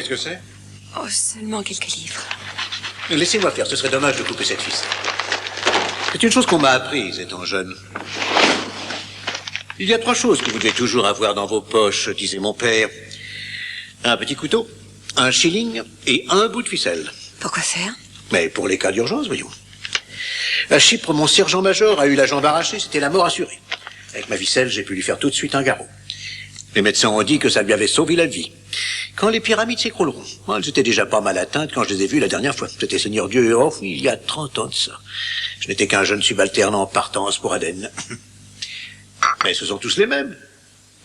ce que c'est? Oh, seulement quelques livres. Laissez-moi faire, ce serait dommage de couper cette ficelle. C'est une chose qu'on m'a apprise étant jeune. Il y a 3 choses que vous devez toujours avoir dans vos poches, disait mon père. Un petit couteau, un shilling et un bout de ficelle. Pourquoi faire? Mais pour les cas d'urgence, voyons. À Chypre, mon sergent-major a eu la jambe arrachée, c'était la mort assurée. Avec ma ficelle, j'ai pu lui faire tout de suite un garrot. Les médecins ont dit que ça lui avait sauvé la vie. Quand les pyramides s'écrouleront, elles étaient déjà pas mal atteintes quand je les ai vues la dernière fois. C'était Seigneur Dieu, oh, il y a 30 ans de ça. Je n'étais qu'un jeune subalterne en partance pour Aden. Mais ce sont tous les mêmes.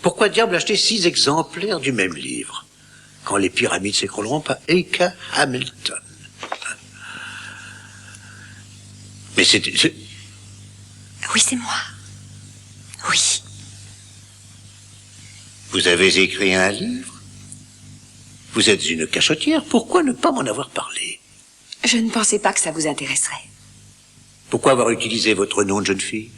Pourquoi diable acheter 6 exemplaires du même livre? Quand les pyramides s'écrouleront, pas Eka Hamilton. Mais c'est... Oui, c'est moi. Oui. Vous avez écrit un livre? Vous êtes une cachotière, pourquoi ne pas m'en avoir parlé? Je ne pensais pas que ça vous intéresserait. Pourquoi avoir utilisé votre nom de jeune fille?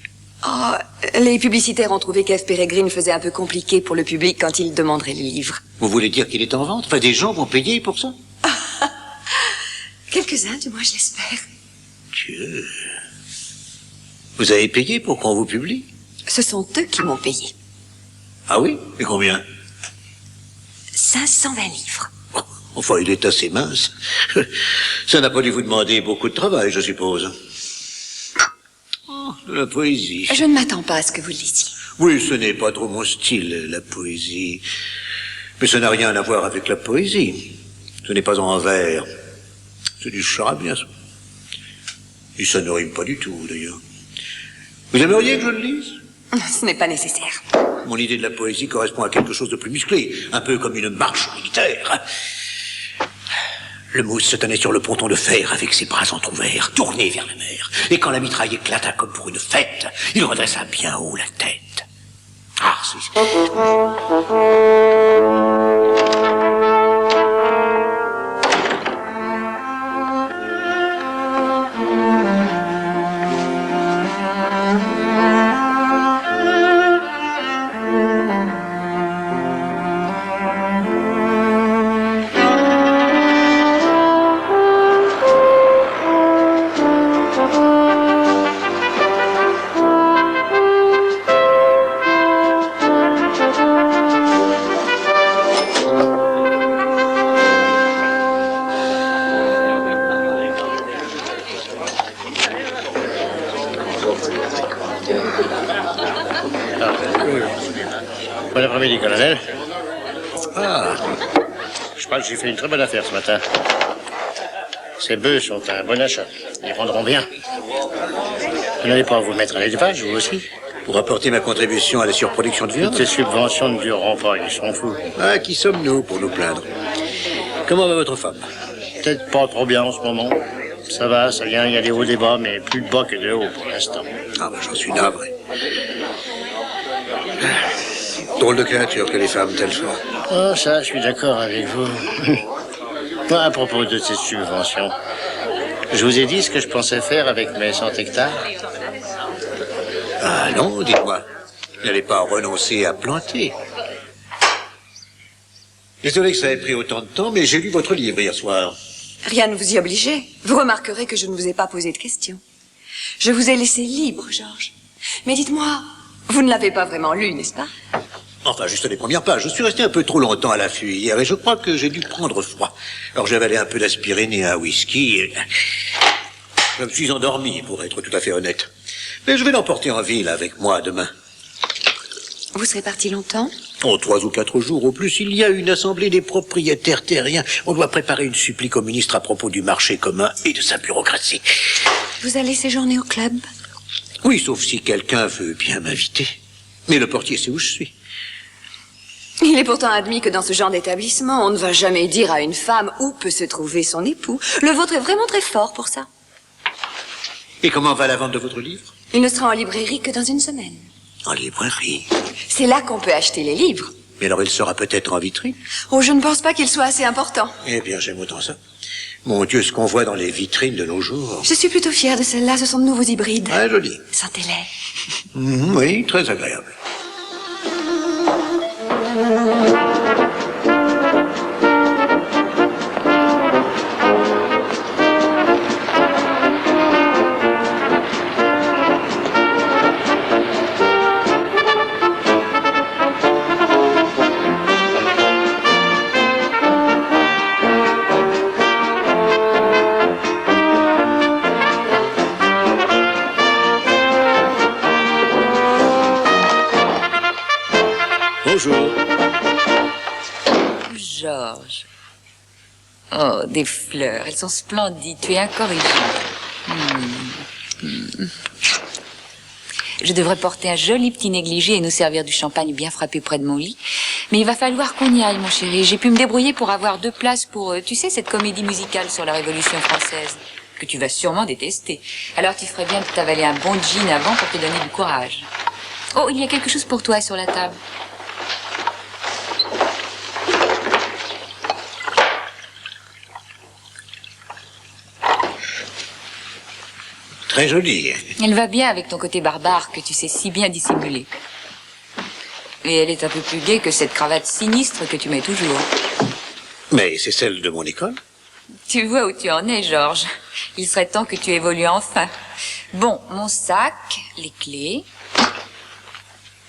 Oh, les publicitaires ont trouvé qu'Ève Pérégrine faisait un peu compliqué pour le public quand il demanderait le livre. Vous voulez dire qu'il est en vente? Enfin, des gens vont payer pour ça? Quelques-uns, du moins, je l'espère. Dieu. Vous avez payé pour qu'on vous publie? Ce sont eux qui m'ont payé. Ah oui? Et combien? 520 livres. Oh, enfin, il est assez mince. Ça n'a pas dû vous demander beaucoup de travail, je suppose. Oh, de la poésie. Je ne m'attends pas à ce que vous le lisiez. Oui, ce n'est pas trop mon style, la poésie. Mais ça n'a rien à voir avec la poésie. Ce n'est pas en vers. C'est du charabia, ça. Et ça ne rime pas du tout, d'ailleurs. Vous aimeriez que je le lise? Ce n'est pas nécessaire. Mon idée de la poésie correspond à quelque chose de plus musclé, un peu comme une marche militaire. Le mousse se tenait sur le ponton de fer avec ses bras entr'ouverts, tournés vers la mer. Et quand la mitraille éclata comme pour une fête, il redressa bien haut la tête. Ah, c'est... Bon après-midi, colonel. Ah, Je crois que j'ai fait une très bonne affaire ce matin. Ces bœufs sont un bon achat. Ils rendront bien. Vous n'allez pas vous mettre à l'élevage, vous aussi? pour apporter ma contribution à la surproduction de viande? Toutes ces subventions ne dureront pas, ils sont fous. Ah, qui sommes-nous pour nous plaindre? Comment va votre femme? Peut-être pas trop bien en ce moment. Ça va, ça vient, il y a des hauts, des bas, mais plus de bas que de hauts pour l'instant. Ah, ben, j'en suis navré. Drôle de créature que les femmes, telles fois. Oh, ça, je suis d'accord avec vous. Pas à propos de cette subvention. Je vous ai dit ce que je pensais faire avec mes 100 hectares. Ah non, dites-moi. Vous n'allez pas renoncer à planter. Désolé que ça ait pris autant de temps, mais j'ai lu votre livre hier soir. Rien ne vous y obligeait. Vous remarquerez que je ne vous ai pas posé de questions. Je vous ai laissé libre, Georges. Mais dites-moi, vous ne l'avez pas vraiment lu, n'est-ce pas? Enfin, juste les premières pages. Je suis resté un peu trop longtemps à l'affût hier et je crois que j'ai dû prendre froid. Alors j'ai avalé un peu d'aspirine et un whisky et... je me suis endormi, pour être tout à fait honnête. Mais je vais l'emporter en ville avec moi demain. Vous serez parti longtemps? En 3 ou 4 jours au plus, il y a une assemblée des propriétaires terriens. On doit préparer une supplique au ministre à propos du marché commun et de sa bureaucratie. Vous allez séjourner au club? Oui, sauf si quelqu'un veut bien m'inviter. Mais le portier sait où je suis. Il est pourtant admis que dans ce genre d'établissement, on ne va jamais dire à une femme où peut se trouver son époux. Le vôtre est vraiment très fort pour ça. Et comment va la vente de votre livre? Il ne sera en librairie que dans une semaine. En librairie. C'est là qu'on peut acheter les livres. Mais alors il sera peut-être en vitrine? Oh, je ne pense pas qu'il soit assez important. Eh bien, j'aime autant ça. Mon Dieu, ce qu'on voit dans les vitrines de nos jours. Je suis plutôt fière de celle-là, ce sont de nouveaux hybrides. Ah, joli. Sentez-les. Oui, très agréable. Bonjour. Georges. Oh, des fleurs. Elles sont splendides. Tu es incorrigible. Je devrais porter un joli petit négligé et nous servir du champagne bien frappé près de mon lit. Mais il va falloir qu'on y aille, mon chéri. J'ai pu me débrouiller pour avoir 2 places pour, tu sais, cette comédie musicale sur la Révolution française, que tu vas sûrement détester. Alors tu ferais bien de t'avaler un bon gin avant pour te donner du courage. Oh, il y a quelque chose pour toi sur la table. Très jolie. Elle va bien avec ton côté barbare que tu sais si bien dissimuler. Et elle est un peu plus gaie que cette cravate sinistre que tu mets toujours. Mais c'est celle de mon école. Tu vois où tu en es, Georges. Il serait temps que tu évolues enfin. Bon, mon sac, les clés.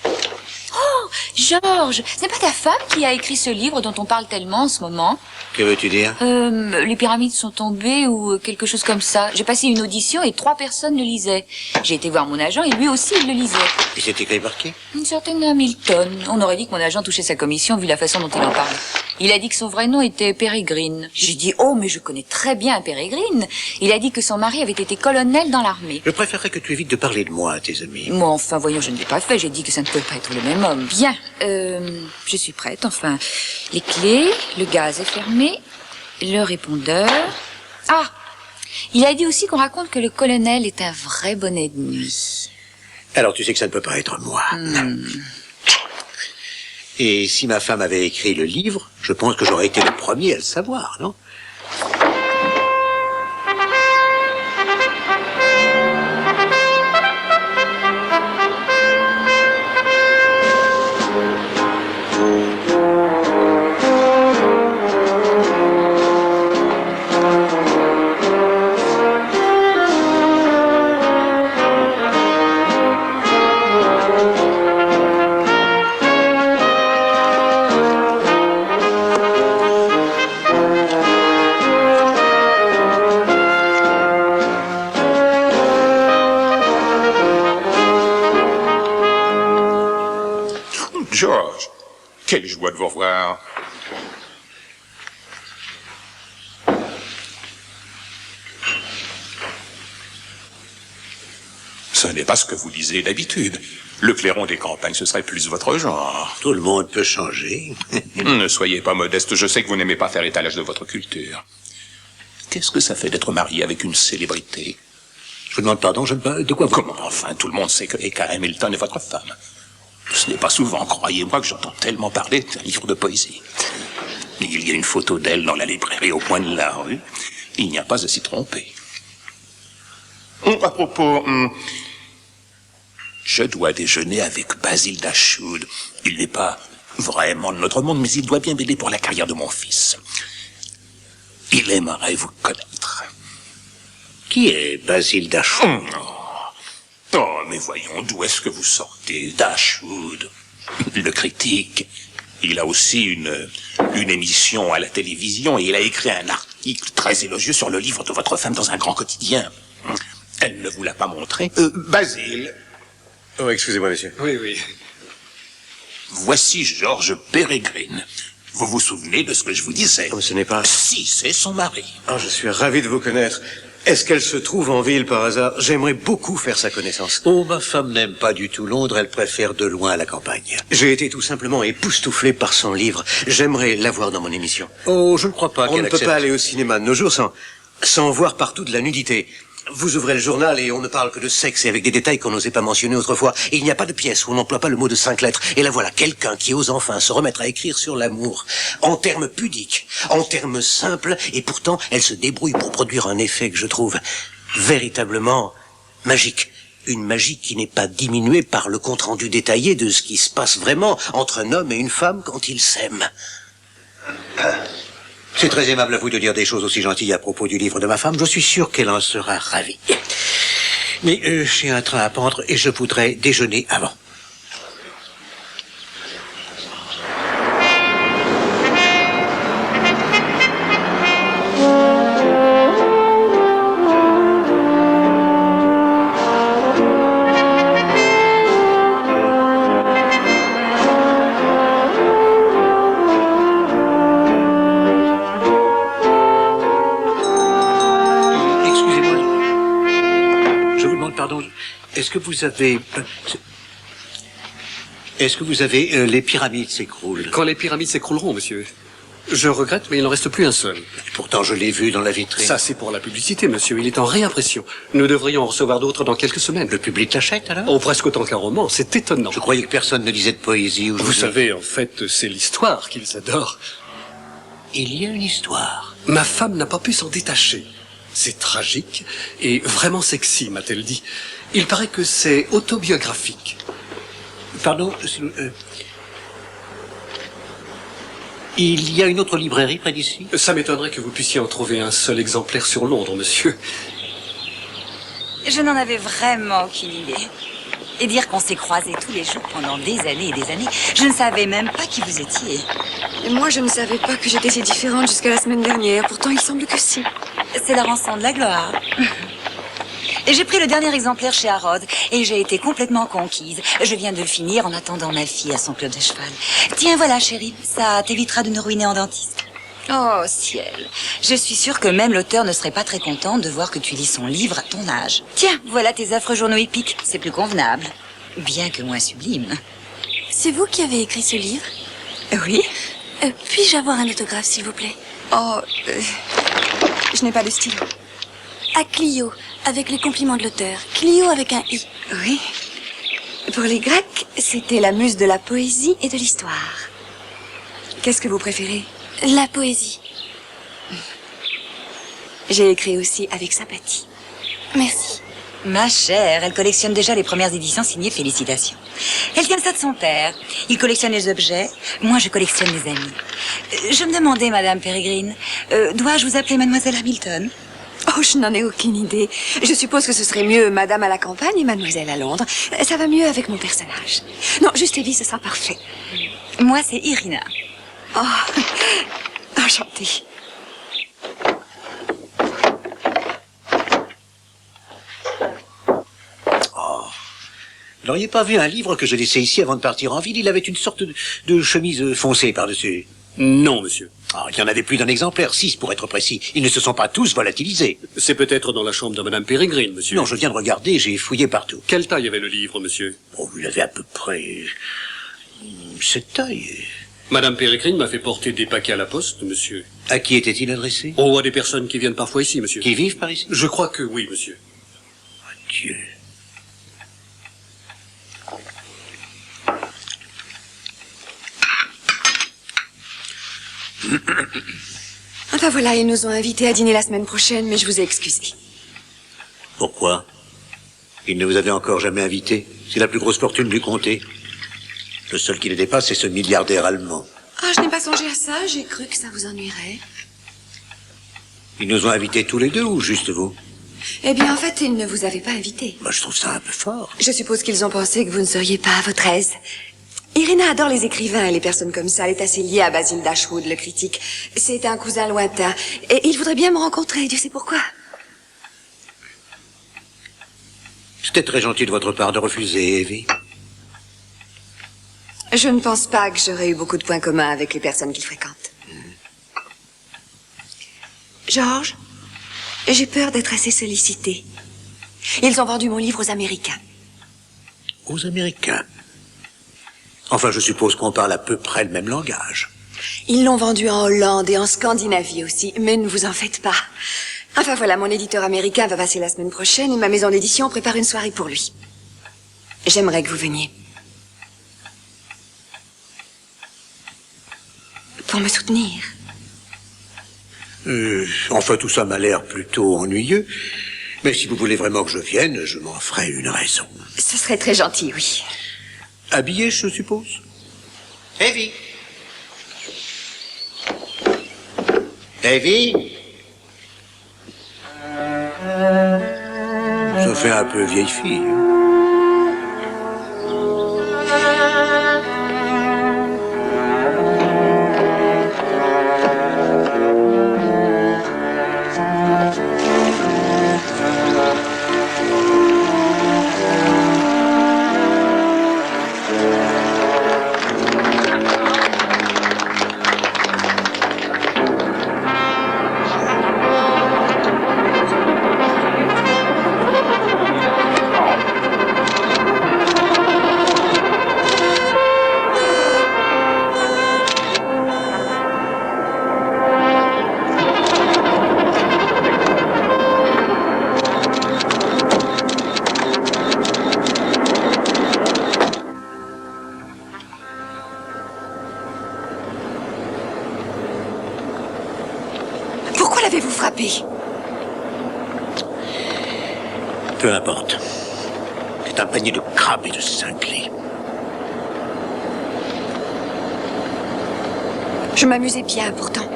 Oh, Georges, ce n'est pas ta femme qui a écrit ce livre dont on parle tellement en ce moment? Que veux-tu dire? Les pyramides sont tombées ou quelque chose comme ça. J'ai passé une audition et 3 personnes le lisaient. J'ai été voir mon agent et lui aussi il le lisait. Et c'est écrit par qui? Une certaine Hamilton. On aurait dit que mon agent touchait sa commission vu la façon dont il en parlait. Il a dit que son vrai nom était Pérégrine. J'ai dit, oh, mais je connais très bien Pérégrine. Il a dit que son mari avait été colonel dans l'armée. Je préférerais que tu évites de parler de moi à tes amis. Moi, enfin, voyons, je ne l'ai pas fait. J'ai dit que ça ne pouvait pas être le même homme. Bien, je suis prête, enfin. Les clés, le gaz est fermé, le répondeur. Ah, il a dit aussi qu'on raconte que le colonel est un vrai bonnet de nuit. Alors tu sais que ça ne peut pas être moi. Et si ma femme avait écrit le livre, je pense que j'aurais été le premier à le savoir, non? Georges, quelle joie de vous revoir. Ce n'est pas ce que vous lisez d'habitude. Le clairon des campagnes, ce serait plus votre genre. Tout le monde peut changer. Ne soyez pas modeste, je sais que vous n'aimez pas faire étalage de votre culture. Qu'est-ce que ça fait d'être marié avec une célébrité? Je vous demande pardon, je ne sais de quoi vous... Comment enfin, tout le monde sait que Eka Hamilton est votre femme. Ce n'est pas souvent, croyez-moi, que j'entends tellement parler d'un livre de poésie. Il y a une photo d'elle dans la librairie au coin de la rue. Il n'y a pas à s'y tromper. À propos, je dois déjeuner avec Basil Dashwood. Il n'est pas vraiment de notre monde, mais il doit bien m'aider pour la carrière de mon fils. Il aimerait vous connaître. Qui est Basil Dashwood? Oh, mais voyons, d'où est-ce que vous sortez? Dashwood, le critique. Il a aussi une émission à la télévision et il a écrit un article très élogieux sur le livre de votre femme dans un grand quotidien. Elle ne vous l'a pas montré? Basil. Oh, excusez-moi, monsieur. Oui. Voici Georges Pérégrine. Vous vous souvenez de ce que je vous disais? Oh, ce n'est pas... Si, c'est son mari. Oh, je suis ravi de vous connaître. Est-ce qu'elle se trouve en ville par hasard? J'aimerais beaucoup faire sa connaissance. Oh, ma femme n'aime pas du tout Londres, elle préfère de loin la campagne. J'ai été tout simplement époustouflé par son livre. J'aimerais l'avoir dans mon émission. Oh, je ne crois pas On qu'elle ne peut accepte. pas aller au cinéma de nos jours sans voir partout de la nudité. Vous ouvrez le journal et on ne parle que de sexe et avec des détails qu'on n'osait pas mentionner autrefois. Et il n'y a pas de pièce où on n'emploie pas le mot de 5 lettres. Et là voilà, quelqu'un qui ose enfin se remettre à écrire sur l'amour, en termes pudiques, en termes simples, et pourtant elle se débrouille pour produire un effet que je trouve véritablement magique. Une magie qui n'est pas diminuée par le compte-rendu détaillé de ce qui se passe vraiment entre un homme et une femme quand ils s'aiment. C'est très aimable à vous de dire des choses aussi gentilles à propos du livre de ma femme. Je suis sûr qu'elle en sera ravie. Mais j'ai un train à prendre et je voudrais déjeuner avant. pardon. Est-ce que vous avez... Est-ce que vous avez... les pyramides s'écroulent? Quand les pyramides s'écrouleront, monsieur. Je regrette, mais il n'en reste plus un seul. Pourtant, je l'ai vu dans la vitrine. Ça, c'est pour la publicité, monsieur. Il est en réimpression. Nous devrions en recevoir d'autres dans quelques semaines. Le public l'achète, alors? Oh, presque autant qu'un roman. C'est étonnant. Je croyais que personne ne lisait de poésie aujourd'hui. Vous savez, en fait, c'est l'histoire qu'ils adorent. Il y a une histoire. Ma femme n'a pas pu s'en détacher. C'est tragique et vraiment sexy, m'a-t-elle dit. Il paraît que c'est autobiographique. Pardon, il y a une autre librairie près d'ici? Ça m'étonnerait que vous puissiez en trouver un seul exemplaire sur Londres, monsieur. Je n'en avais vraiment aucune idée. Et dire qu'on s'est croisés tous les jours pendant des années et des années, je ne savais même pas qui vous étiez. Et moi, je ne savais pas que j'étais si différente jusqu'à la semaine dernière. Pourtant, il semble que si. C'est la rançon de la gloire. Et j'ai pris le dernier exemplaire chez Harrod et j'ai été complètement conquise. Je viens de le finir en attendant ma fille à son club de cheval. Tiens, voilà, chérie, ça t'évitera de nous ruiner en dentiste. Oh, ciel. Je suis sûre que même l'auteur ne serait pas très content de voir que tu lis son livre à ton âge. Tiens, voilà tes affreux journaux épiques. C'est plus convenable. Bien que moins sublime. C'est vous qui avez écrit ce livre? Oui. Puis-je avoir un autographe, s'il vous plaît? Oh, je n'ai pas de stylo. À Clio, avec les compliments de l'auteur. Clio avec un I. Oui. Pour les Grecs, c'était la muse de la poésie et de l'histoire. Qu'est-ce que vous préférez? La poésie. J'ai écrit aussi avec sympathie. Merci. Ma chère, elle collectionne déjà les premières éditions signées Félicitations. Elle tient ça de son père. Il collectionne les objets. Moi, je collectionne les amis. Je me demandais, Madame Peregrine, dois-je vous appeler Mademoiselle Hamilton? Oh, je n'en ai aucune idée. Je suppose que ce serait mieux Madame à la campagne et Mademoiselle à Londres. Ça va mieux avec mon personnage. Non, juste Evie, ce sera parfait. Moi, c'est Irina. Oh, enchantée. Vous n'auriez pas vu un livre que j'ai laissé ici avant de partir en ville? Il avait une sorte de chemise foncée par-dessus. Non, monsieur. Ah, il y en avait plus d'un exemplaire, 6 pour être précis. Ils ne se sont pas tous volatilisés. C'est peut-être dans la chambre de Madame Peregrine, monsieur. Non, je viens de regarder, j'ai fouillé partout. Quelle taille avait le livre, monsieur? Oh, il avait à peu près... cette taille. Madame Peregrine m'a fait porter des paquets à la poste, monsieur. À qui était-il adressé? Oh, à des personnes qui viennent parfois ici, monsieur. Qui vivent par ici? Je crois que oui, monsieur. Dieu. Enfin voilà, ils nous ont invités à dîner la semaine prochaine, mais je vous ai excusé. Pourquoi? Ils ne vous avaient encore jamais invité. C'est la plus grosse fortune du comté. Le seul qui les dépasse, c'est ce milliardaire allemand. Ah, je n'ai pas songé à ça, j'ai cru que ça vous ennuierait. Ils nous ont invités tous les deux ou juste vous? Eh bien, en fait, ils ne vous avaient pas invité. Moi, je trouve ça un peu fort. Je suppose qu'ils ont pensé que vous ne seriez pas à votre aise. Irina adore les écrivains et les personnes comme ça. Elle est assez liée à Basil Dashwood, le critique. C'est un cousin lointain. Et il voudrait bien me rencontrer, Dieu sait pourquoi. C'était très gentil de votre part de refuser, Evie. Je ne pense pas que j'aurais eu beaucoup de points communs avec les personnes qu'il fréquente. Georges, j'ai peur d'être assez sollicitée. Ils ont vendu mon livre aux Américains. Aux Américains? Enfin, je suppose qu'on parle à peu près le même langage. Ils l'ont vendu en Hollande et en Scandinavie aussi, mais ne vous en faites pas. Enfin voilà, mon éditeur américain va passer la semaine prochaine et ma maison d'édition prépare une soirée pour lui. J'aimerais que vous veniez. Pour me soutenir. Enfin, tout ça m'a l'air plutôt ennuyeux. Mais si vous voulez vraiment que je vienne, je m'en ferai une raison. Ce serait très gentil, oui. Habillé, je suppose? Evie? Evie? Ça fait un peu vieille fille. Peu importe. C'est un panier de crabes et de cinglés. Je m'amusais bien, pourtant.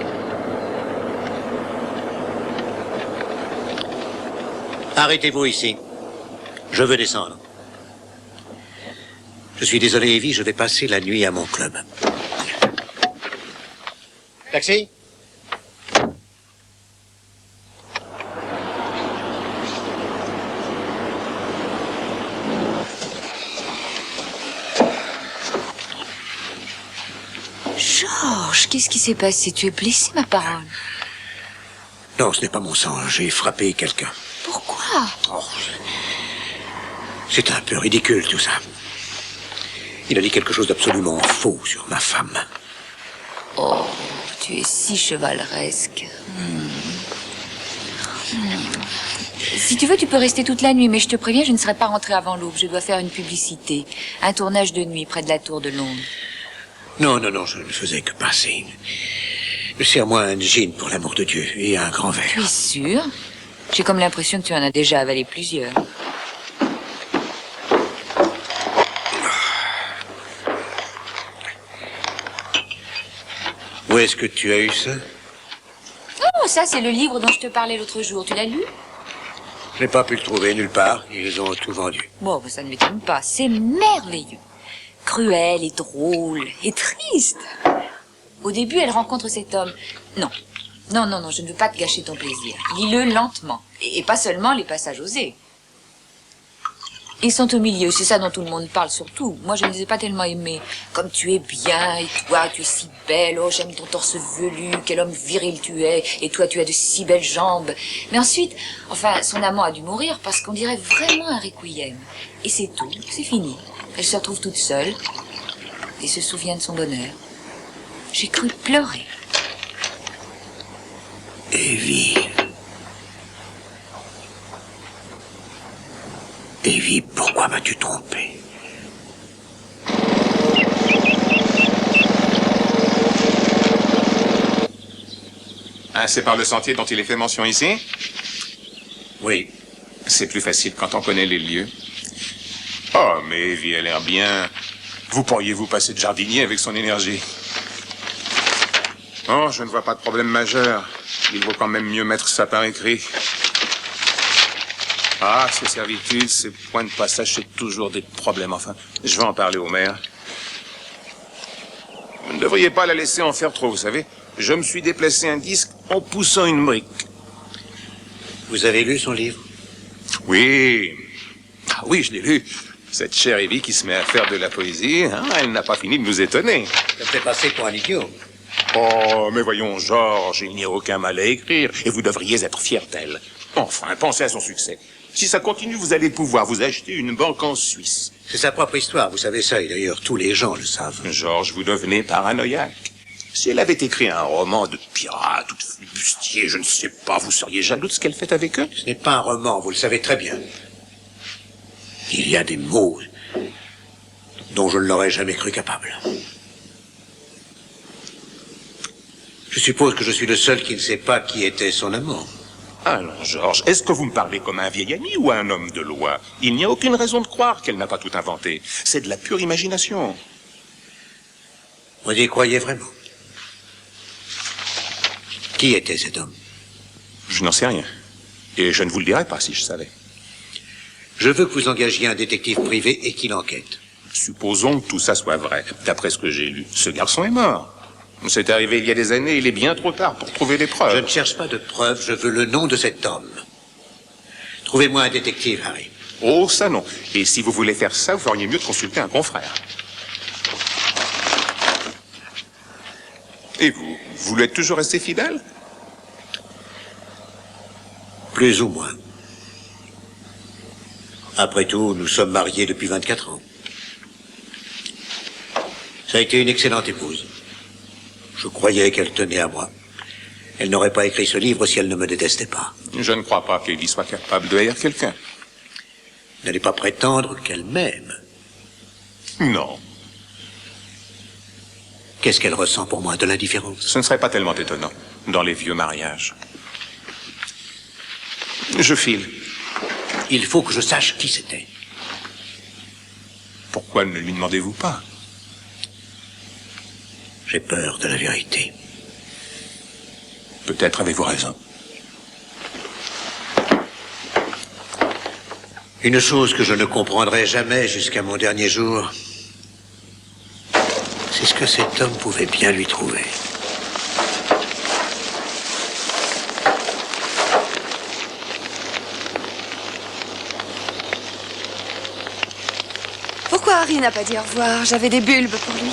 Arrêtez-vous ici. Je veux descendre. Je suis désolé, Evie, je vais passer la nuit à mon club. Taxi? Georges, qu'est-ce qui s'est passé? Tu es blessé, ma parole. Non, ce n'est pas mon sang. J'ai frappé quelqu'un. Pourquoi? Oh, c'est un peu ridicule, tout ça. Il a dit quelque chose d'absolument faux sur ma femme. Oh, tu es si chevaleresque. Si tu veux, tu peux rester toute la nuit, mais je te préviens, je ne serai pas rentrée avant l'aube. Je dois faire une publicité. Un tournage de nuit près de la tour de Londres. Non, non, non, je ne faisais que passer. Serre-moi un gin, pour l'amour de Dieu, et un grand verre. Tu es sûr? J'ai comme l'impression que tu en as déjà avalé plusieurs. Où est-ce que tu as eu ça? Oh, ça, c'est le livre dont je te parlais l'autre jour. Tu l'as lu? Je n'ai pas pu le trouver nulle part. Ils ont tout vendu. Bon, ça ne m'étonne pas. C'est merveilleux. Cruel et drôle et triste. Au début, elle rencontre cet homme. Non. Non, non, non, je ne veux pas te gâcher ton plaisir. Lis-le lentement. Et pas seulement les passages osés. Ils sont au milieu, c'est ça dont tout le monde parle surtout. Moi, je ne les ai pas tellement aimés. Comme tu es bien, et toi, tu es si belle. Oh, j'aime ton torse velu, quel homme viril tu es. Et toi, tu as de si belles jambes. Mais ensuite, enfin, son amant a dû mourir parce qu'on dirait vraiment un requiem. Et c'est tout, c'est fini. Elle se retrouve toute seule et se souvient de son bonheur. J'ai cru pleurer. Evie. Evie, pourquoi m'as-tu trompé? Ah, c'est par le sentier dont il est fait mention ici? Oui. C'est plus facile quand on connaît les lieux. Oh, mais Evie a l'air bien. Vous pourriez vous passer de jardinier avec son énergie. Oh, je ne vois pas de problème majeur. Il vaut quand même mieux mettre ça par écrit. Ah, ces servitudes, ces points de passage, c'est toujours des problèmes. Enfin, je vais en parler au maire. Vous ne devriez pas la laisser en faire trop, vous savez. Je me suis déplacé un disque en poussant une brique. Vous avez lu son livre? Oui. Ah oui, je l'ai lu. Cette chère Evie qui se met à faire de la poésie, hein, elle n'a pas fini de nous étonner. Ça me fait passer pour un idiot. Oh, mais voyons, Georges, il n'y a aucun mal à écrire, et vous devriez être fier d'elle. Enfin, pensez à son succès. Si ça continue, vous allez pouvoir vous acheter une banque en Suisse. C'est sa propre histoire, vous savez ça, et d'ailleurs tous les gens le savent. Georges, vous devenez paranoïaque. Si elle avait écrit un roman de pirate ou de flibustier, je ne sais pas, vous seriez jaloux de ce qu'elle fait avec eux? Ce n'est pas un roman, vous le savez très bien. Il y a des mots dont je ne l'aurais jamais cru capable. Je suppose que je suis le seul qui ne sait pas qui était son amant. Alors, Georges, est-ce que vous me parlez comme un vieil ami ou un homme de loi? Il n'y a aucune raison de croire qu'elle n'a pas tout inventé. C'est de la pure imagination. Vous y croyez vraiment? Qui était cet homme? Je n'en sais rien. Et je ne vous le dirai pas si je savais. Je veux que vous engagiez un détective privé et qu'il enquête. Supposons que tout ça soit vrai. D'après ce que j'ai lu, ce garçon est mort. C'est arrivé il y a des années, il est bien trop tard pour trouver les preuves. Je ne cherche pas de preuves, je veux le nom de cet homme. Trouvez-moi un détective, Harry. Oh, ça non. Et si vous voulez faire ça, vous feriez mieux de consulter un confrère. Et vous, vous lui êtes toujours resté fidèle? Plus ou moins. Après tout, nous sommes mariés depuis 24 ans. Ça a été une excellente épouse. Je croyais qu'elle tenait à moi. Elle n'aurait pas écrit ce livre si elle ne me détestait pas. Je ne crois pas qu'Evie soit capable de haïr quelqu'un. N'allez pas prétendre qu'elle m'aime. Non. Qu'est-ce qu'elle ressent pour moi? De l'indifférence? Ce ne serait pas tellement étonnant dans les vieux mariages. Je file. Il faut que je sache qui c'était. Pourquoi ne lui demandez-vous pas? J'ai peur de la vérité. Peut-être avez-vous raison. Une chose que je ne comprendrai jamais jusqu'à mon dernier jour, c'est ce que cet homme pouvait bien lui trouver. Pourquoi Harry n'a pas dit au revoir? J'avais des bulbes pour lui.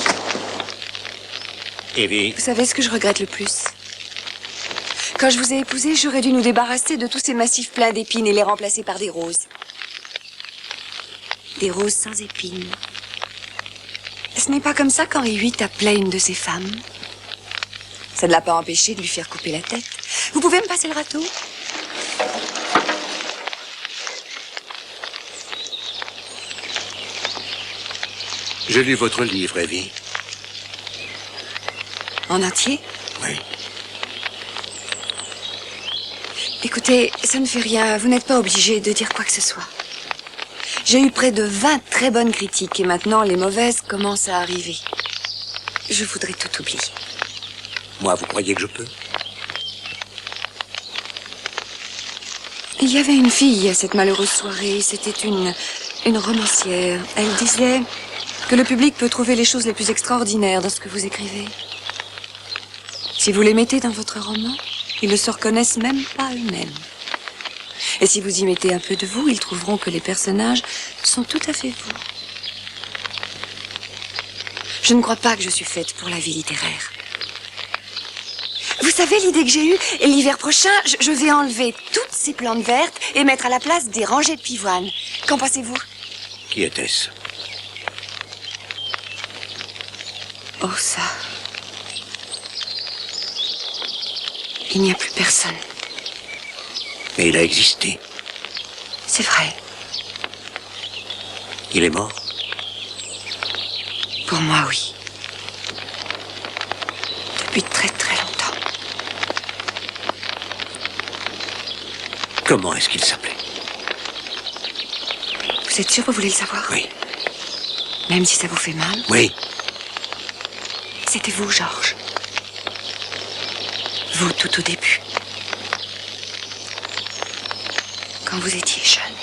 Evie, Vous savez ce que je regrette le plus? Quand je vous ai épousé, j'aurais dû nous débarrasser de tous ces massifs pleins d'épines et les remplacer par des roses. Des roses sans épines. Ce n'est pas comme ça qu'Henri VIII appelait une de ses femmes. Ça ne l'a pas empêché de lui faire couper la tête. Vous pouvez me passer le râteau? j'ai lu votre livre, Evie. En entier? Oui. Écoutez, ça ne fait rien. Vous n'êtes pas obligé de dire quoi que ce soit. J'ai eu près de 20 très bonnes critiques et maintenant les mauvaises commencent à arriver. Je voudrais tout oublier. Moi, vous croyez que je peux? Il y avait une fille à cette malheureuse soirée. C'était une romancière. Elle disait que le public peut trouver les choses les plus extraordinaires dans ce que vous écrivez. Si vous les mettez dans votre roman, ils ne se reconnaissent même pas eux-mêmes. Et si vous y mettez un peu de vous, ils trouveront que les personnages sont tout à fait vous. Je ne crois pas que je suis faite pour la vie littéraire. Vous savez l'idée que j'ai eue? L'hiver prochain, je vais enlever toutes ces plantes vertes et mettre à la place des rangées de pivoine. Qu'en pensez-vous? Qui était-ce? Oh, ça. Il n'y a plus personne. Mais il a existé. C'est vrai. Il est mort. Pour moi, oui. Depuis très très longtemps. Comment est-ce qu'il s'appelait? Vous êtes sûr que vous voulez le savoir? Oui. Même si ça vous fait mal? Oui. C'était vous, Georges. Vous, tout au début. Quand vous étiez jeune.